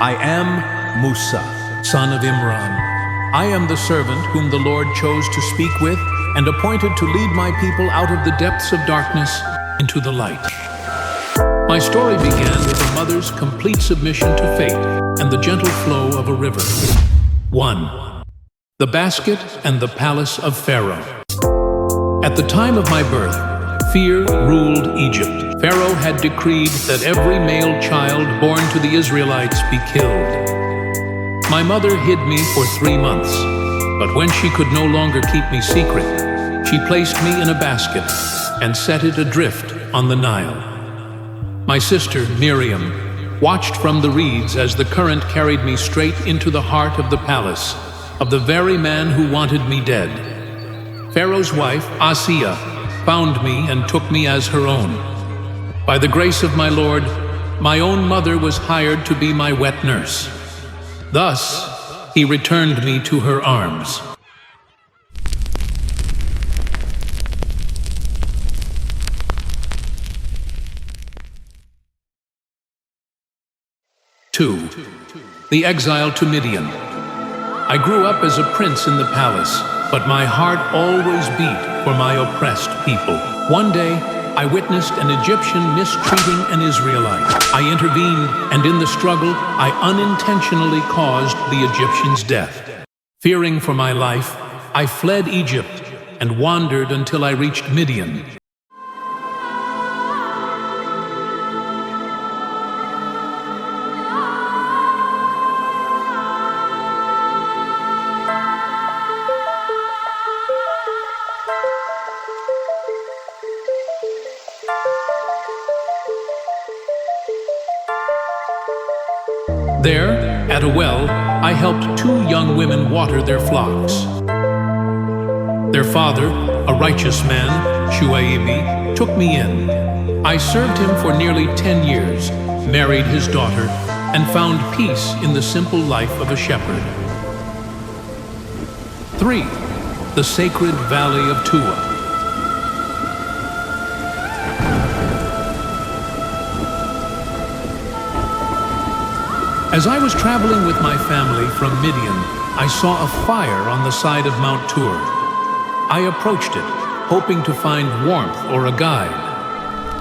I am Musa, son of Imran. I am the servant whom the Lord chose to speak with and appointed to lead my people out of the depths of darkness into the light. My story began with a mother's complete submission to fate and the gentle flow of a river. 1. The basket and the palace of Pharaoh. At the time of my birth, fear ruled Egypt. Pharaoh had decreed that every male child born to the Israelites be killed. My mother hid me for 3 months, but when she could no longer keep me secret, she placed me in a basket and set it adrift on the Nile. My sister, Miriam, watched from the reeds as the current carried me straight into the heart of the palace of the very man who wanted me dead. Pharaoh's wife, Asiya, found me and took me as her own. By the grace of my Lord, my own mother was hired to be my wet nurse. Thus, he returned me to her arms. Two, the exile to Midian. I grew up as a prince in the palace, but my heart always beat for my oppressed people. One day, I witnessed an Egyptian mistreating an Israelite. I intervened, and in the struggle, I unintentionally caused the Egyptian's death. Fearing for my life, I fled Egypt and wandered until I reached Midian. There, at a well, I helped 2 young women water their flocks. Their father, a righteous man, Shuaibi, took me in. I served him for nearly 10 years, married his daughter, and found peace in the simple life of a shepherd. 3. The sacred valley of Tua. As I was traveling with my family from Midian, I saw a fire on the side of Mount Tur. I approached it, hoping to find warmth or a guide.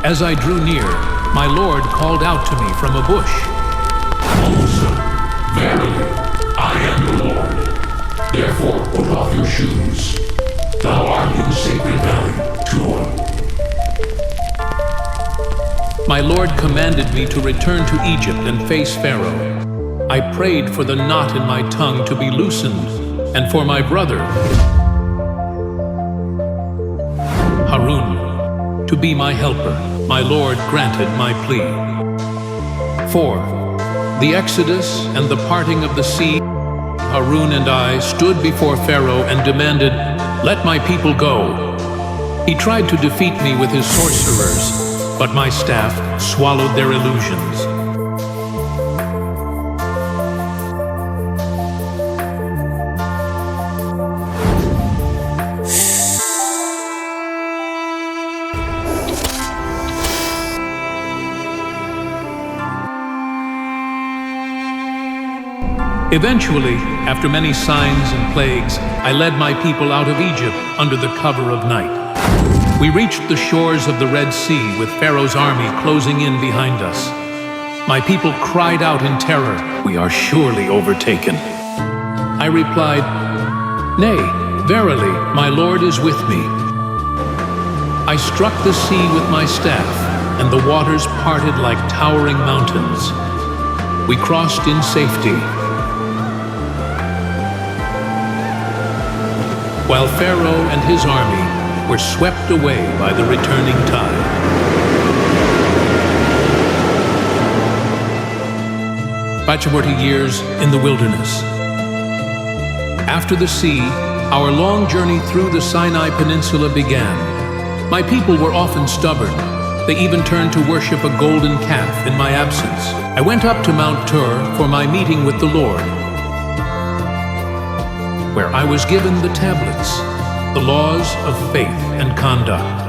As I drew near, my Lord called out to me from a bush. Musa, verily, I am the Lord. Therefore put off your shoes. Thou art in the sacred valley, Tur. My Lord commanded me to return to Egypt and face Pharaoh. I prayed for the knot in my tongue to be loosened, and for my brother, Harun, to be my helper. My Lord granted my plea. 4. The Exodus and the parting of the sea. Harun and I stood before Pharaoh and demanded, "Let my people go." He tried to defeat me with his sorcerers, but my staff swallowed their illusions. Eventually, after many signs and plagues, I led my people out of Egypt under the cover of night. We reached the shores of the Red Sea with Pharaoh's army closing in behind us. My people cried out in terror, "We are surely overtaken." I replied, "Nay, verily, my Lord is with me." I struck the sea with my staff, and the waters parted like towering mountains. We crossed in safety, while Pharaoh and his army were swept away by the returning tide. About 40 years in the wilderness. After the sea, our long journey through the Sinai Peninsula began. My people were often stubborn. They even turned to worship a golden calf in my absence. I went up to Mount Tur for my meeting with the Lord, where I was given the tablets, the laws of faith and conduct.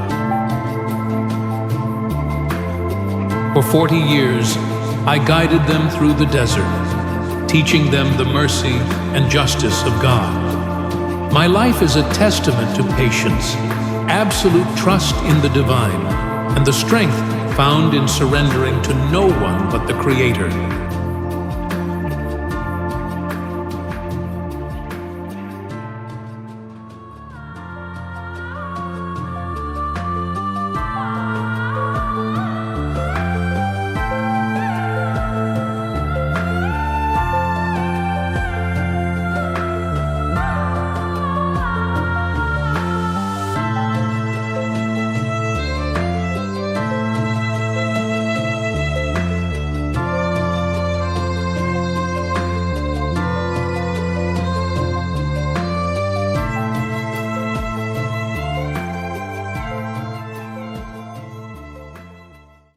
For 40 years, I guided them through the desert, teaching them the mercy and justice of God. My life is a testament to patience, absolute trust in the divine, and the strength found in surrendering to no one but the Creator.